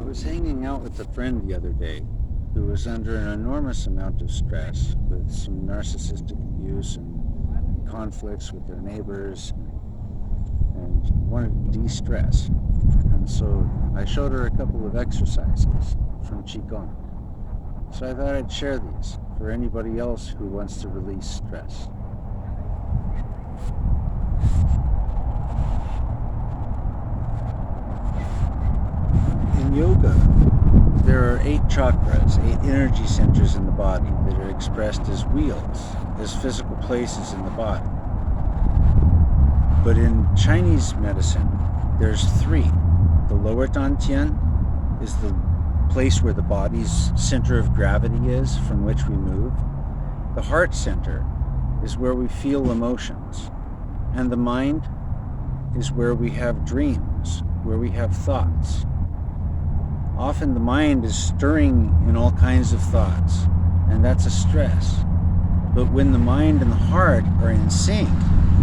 was hanging out with a friend the other day who was under an enormous amount of stress with some narcissistic abuse and conflicts with their neighbors and wanted to de-stress. And so I showed her a couple of exercises from Qigong. So I thought I'd share these for anybody else who wants to release stress. In yoga, there are 8 chakras, 8 energy centers in the body that are expressed as wheels, as physical places in the body. But in Chinese medicine, there's 3. The lower dantian is the place where the body's center of gravity is, from which we move. The heart center is where we feel emotions. And the mind is where we have dreams, where we have thoughts. Often the mind is stirring in all kinds of thoughts, and that's a stress. But when the mind and the heart are in sync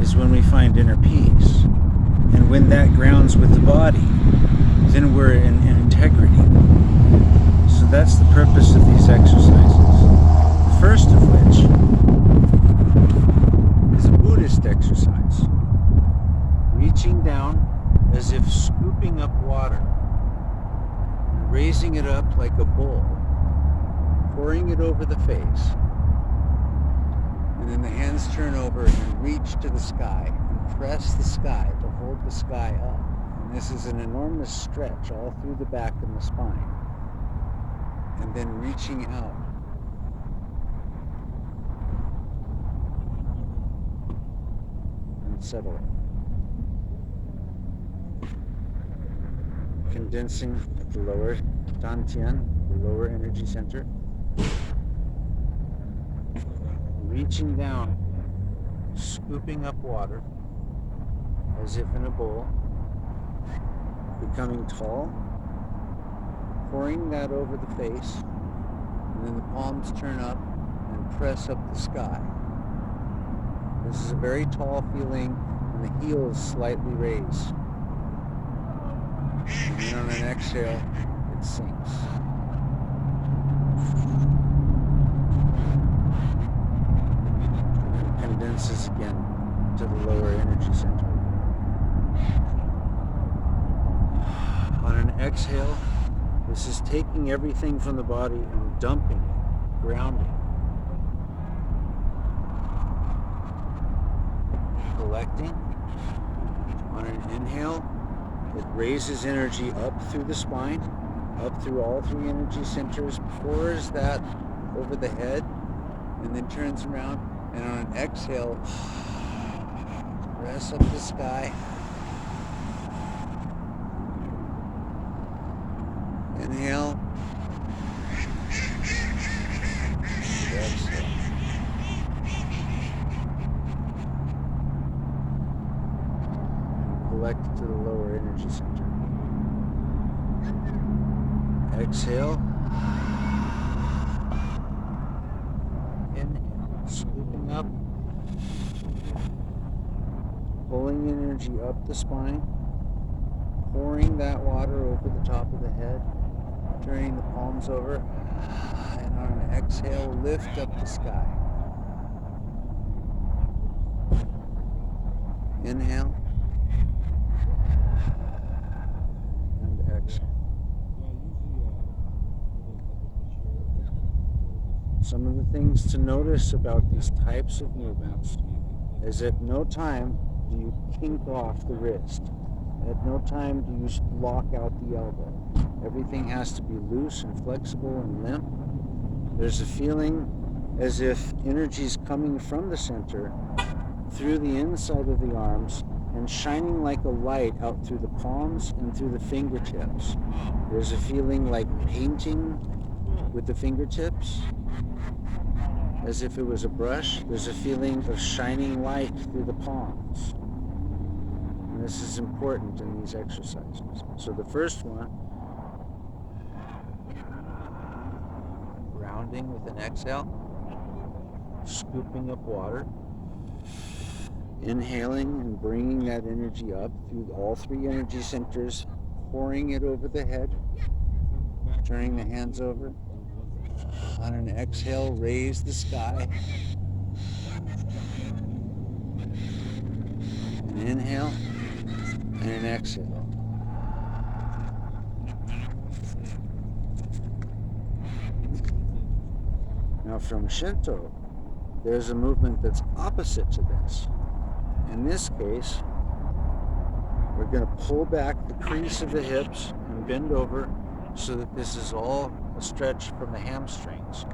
is when we find inner peace. And when that grounds with the body, then we're in integrity. So that's the purpose of these exercises. The first of which is a Buddhist exercise. Reaching down as if scooping up water, raising it up like a bowl, pouring it over the face, and then the hands turn over and reach to the sky and press the sky to hold the sky up. And this is an enormous stretch all through the back and the spine. And then reaching out. And settling. Condensing at the lower dantian, the lower energy center. Reaching down, scooping up water as if in a bowl, becoming tall, pouring that over the face, and then the palms turn up and press up the sky. This is a very tall feeling, and the heels slightly raise. And then on an exhale, it sinks. And condenses again to the lower energy center. On an exhale, this is taking everything from the body and dumping it, grounding. Collecting. On an inhale, it raises energy up through the spine, up through all 3 energy centers, pours that over the head, and then turns around, and on an exhale, press up the sky. Inhale. Exhale. Collect to the lower energy center. Exhale. Inhale. Scooping up. Pulling energy up the spine. Pouring that water over the top of the head. Turning the palms over. And on an exhale, lift up the sky. Inhale. Some of the things to notice about these types of movements is at no time do you kink off the wrist. At no time do you lock out the elbow. Everything has to be loose and flexible and limp. There's a feeling as if energy is coming from the center through the inside of the arms and shining like a light out through the palms and through the fingertips. There's a feeling like painting with the fingertips, as if it was a brush. There's a feeling of shining light through the palms. And this is important in these exercises. So the first one, grounding with an exhale, scooping up water, inhaling and bringing that energy up through all 3 energy centers, pouring it over the head, turning the hands over. On an exhale, raise the sky. An inhale and an exhale. Now from Shinto, there's a movement that's opposite to this. In this case, we're going to pull back the crease of the hips and bend over so that this is all a stretch from the hamstrings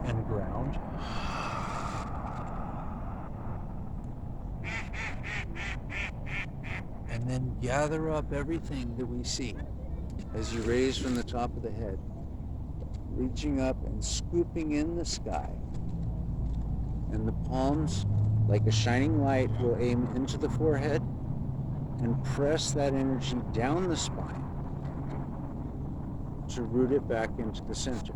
and ground. And then gather up everything that we see as you raise from the top of the head, reaching up and scooping in the sky. And the palms, like a shining light, will aim into the forehead and press that energy down the spine to root it back into the center.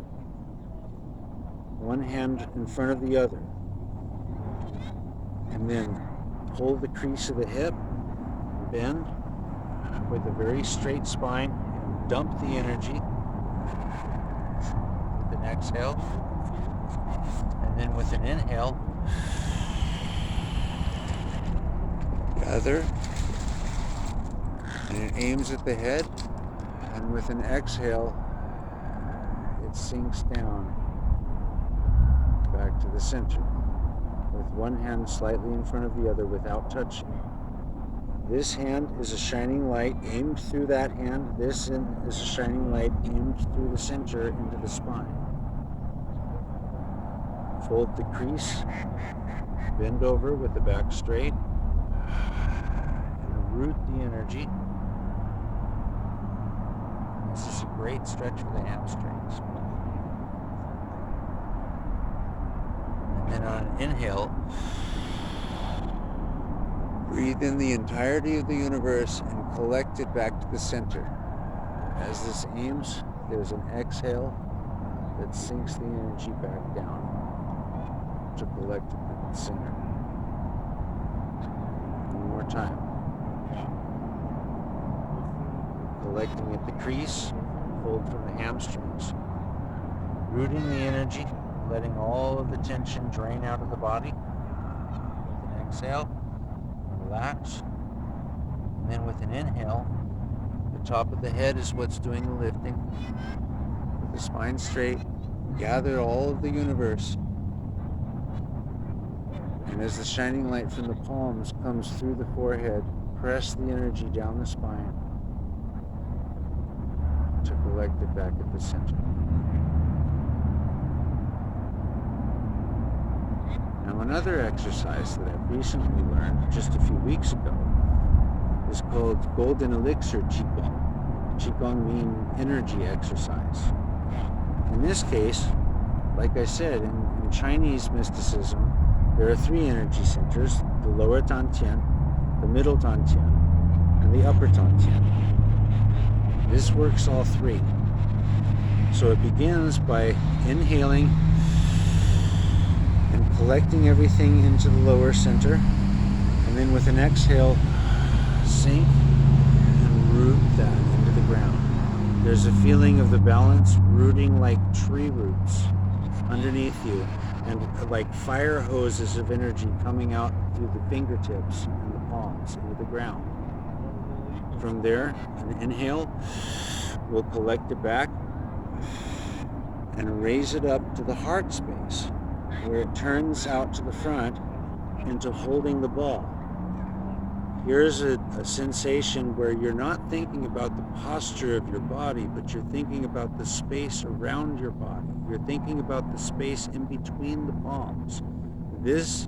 One hand in front of the other. And then pull the crease of the hip, bend with a very straight spine, and dump the energy with an exhale. And then with an inhale, gather, and it aims at the head, and with an exhale, it sinks down back to the center, with one hand slightly in front of the other without touching. This hand is a shining light aimed through that hand. This is a shining light aimed through the center into the spine. Fold the crease, bend over with the back straight, and root the energy. This is a great stretch for the hamstrings. And then on an inhale, breathe in the entirety of the universe and collect it back to the center. As this aims, there's an exhale that sinks the energy back down to collect it at the center. One more time. Collecting at the crease, fold from the hamstrings. Rooting the energy, letting all of the tension drain out of the body. With an exhale, relax. And then with an inhale, the top of the head is what's doing the lifting. With the spine straight, gather all of the universe. And as the shining light from the palms comes through the forehead, press the energy down the spine to collect it back at the center. Now another exercise that I've recently learned just a few weeks ago is called Golden Elixir Qigong. Qigong means energy exercise. In this case, like I said, in Chinese mysticism, there are three energy centers: the lower Dantian, the middle Dantian, and the upper Dantian. This works all three. So it begins by inhaling and collecting everything into the lower center, and then with an exhale, sink and root that into the ground. There's a feeling of the balance rooting like tree roots underneath you, and like fire hoses of energy coming out through the fingertips and the palms into the ground. From there, an inhale, we'll collect it back and raise it up to the heart space, where it turns out to the front into holding the ball. Here's a sensation where you're not thinking about the posture of your body, but you're thinking about the space around your body. You're thinking about the space in between the palms. This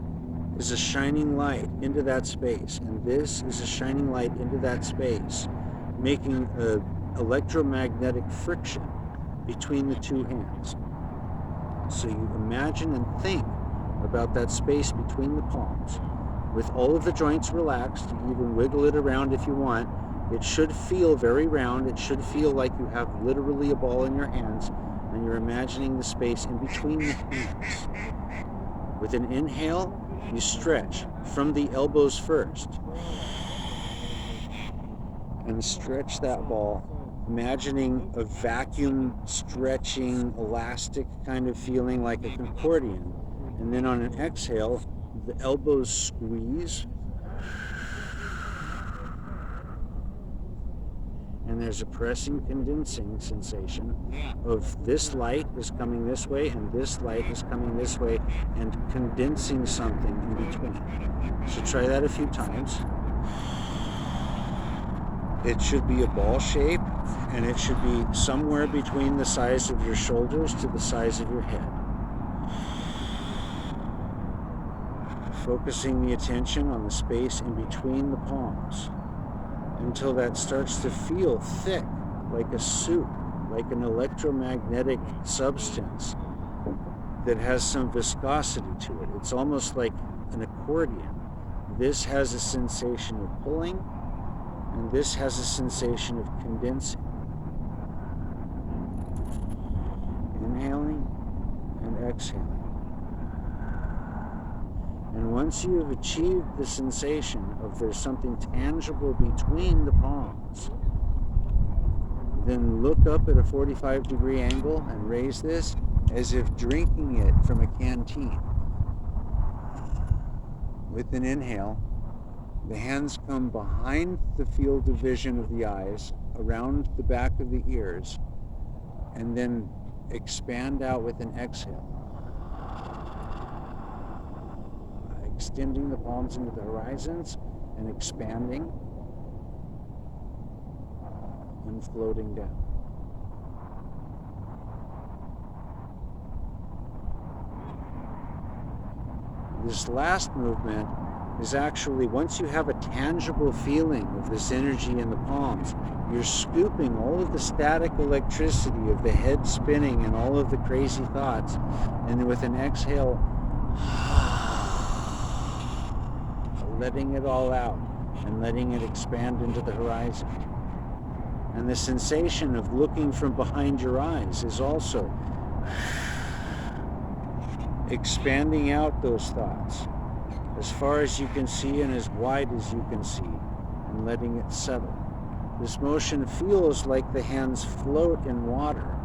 is a shining light into that space, and this is a shining light into that space, making an electromagnetic friction between the two hands. So you imagine and think about that space between the palms. With all of the joints relaxed, you even wiggle it around if you want. It should feel very round. It should feel like you have literally a ball in your hands, and you're imagining the space in between the hands. With an inhale, you stretch from the elbows first, and stretch that ball imagining a vacuum stretching, elastic kind of feeling like a accordion. And then on an exhale, the elbows squeeze. And there's a pressing, condensing sensation of this light is coming this way and this light is coming this way, and condensing something in between. So try that a few times. It should be a ball shape, and it should be somewhere between the size of your shoulders to the size of your head. Focusing the attention on the space in between the palms until that starts to feel thick, like a soup, like an electromagnetic substance that has some viscosity to it. It's almost like an accordion. This has a sensation of pulling, and this has a sensation of condensing. Inhaling and exhaling. And once you have achieved the sensation of there's something tangible between the palms, then look up at a 45-degree angle and raise this as if drinking it from a canteen. With an inhale, the hands come behind the field of vision of the eyes, around the back of the ears, and then expand out with an exhale. Extending the palms into the horizons and expanding and floating down. This last movement is actually, once you have a tangible feeling of this energy in the palms, you're scooping all of the static electricity of the head spinning and all of the crazy thoughts, and with an exhale, letting it all out and letting it expand into the horizon. And the sensation of looking from behind your eyes is also expanding out those thoughts as far as you can see and as wide as you can see, and letting it settle. This motion feels like the hands float in water.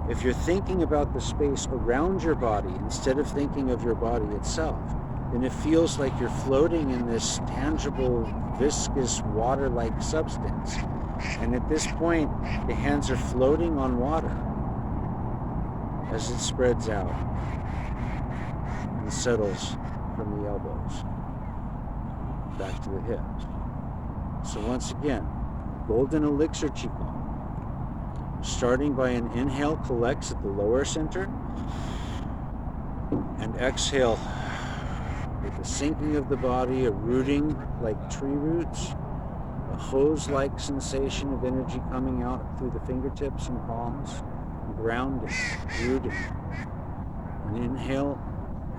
If you're thinking about the space around your body instead of thinking of your body itself, then it feels like you're floating in this tangible, viscous, water-like substance. And at this point, the hands are floating on water as it spreads out and settles from the elbows back to the hips. So once again, Golden Elixir Qigong. Starting by an inhale, collects at the lower center, and exhale with a sinking of the body, a rooting like tree roots, a hose-like sensation of energy coming out through the fingertips and palms, grounding, rooting. An inhale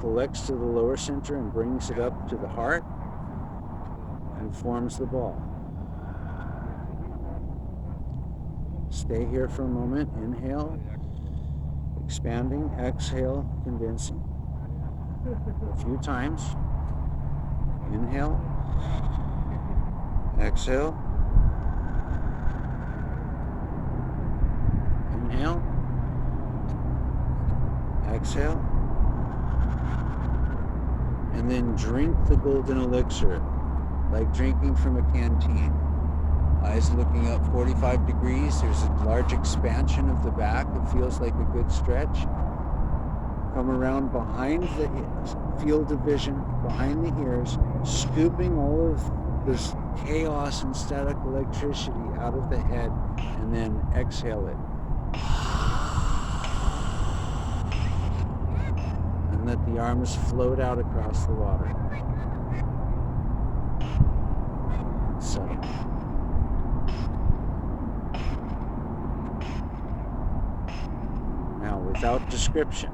collects to the lower center and brings it up to the heart and forms the ball. Stay here for a moment. Inhale, expanding, exhale, condensing. A few times. Inhale, exhale, inhale, exhale, and then drink the golden elixir like drinking from a canteen. Eyes looking up 45 degrees. There's a large expansion of the back. It feels like a good stretch. Come around behind the field of vision, behind the ears, scooping all of this chaos and static electricity out of the head, and then exhale it. And let the arms float out across the water. Settle. Now, without description,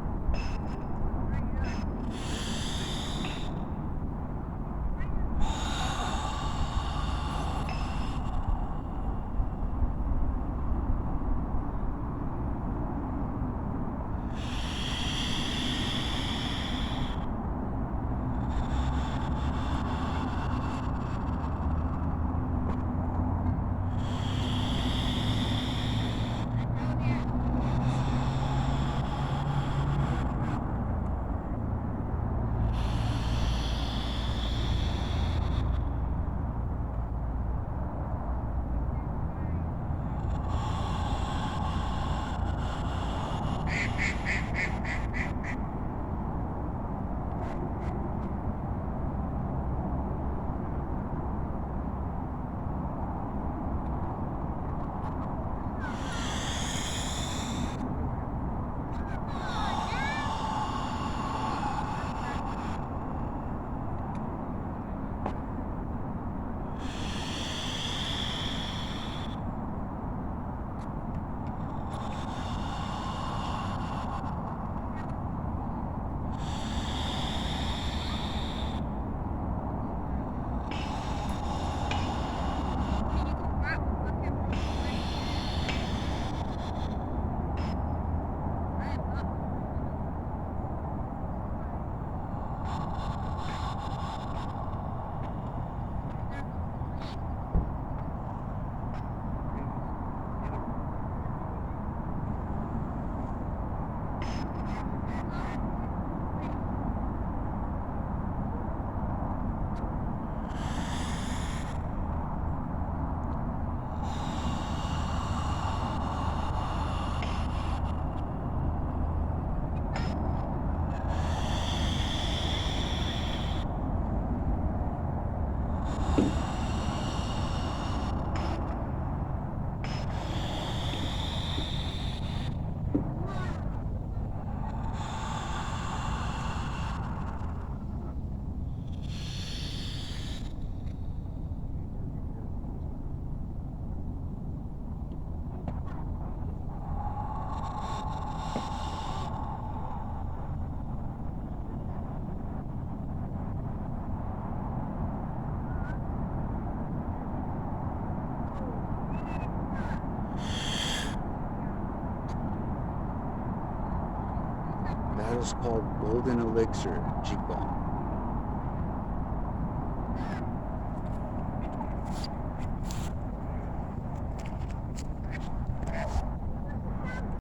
That is called golden elixir, Qigong.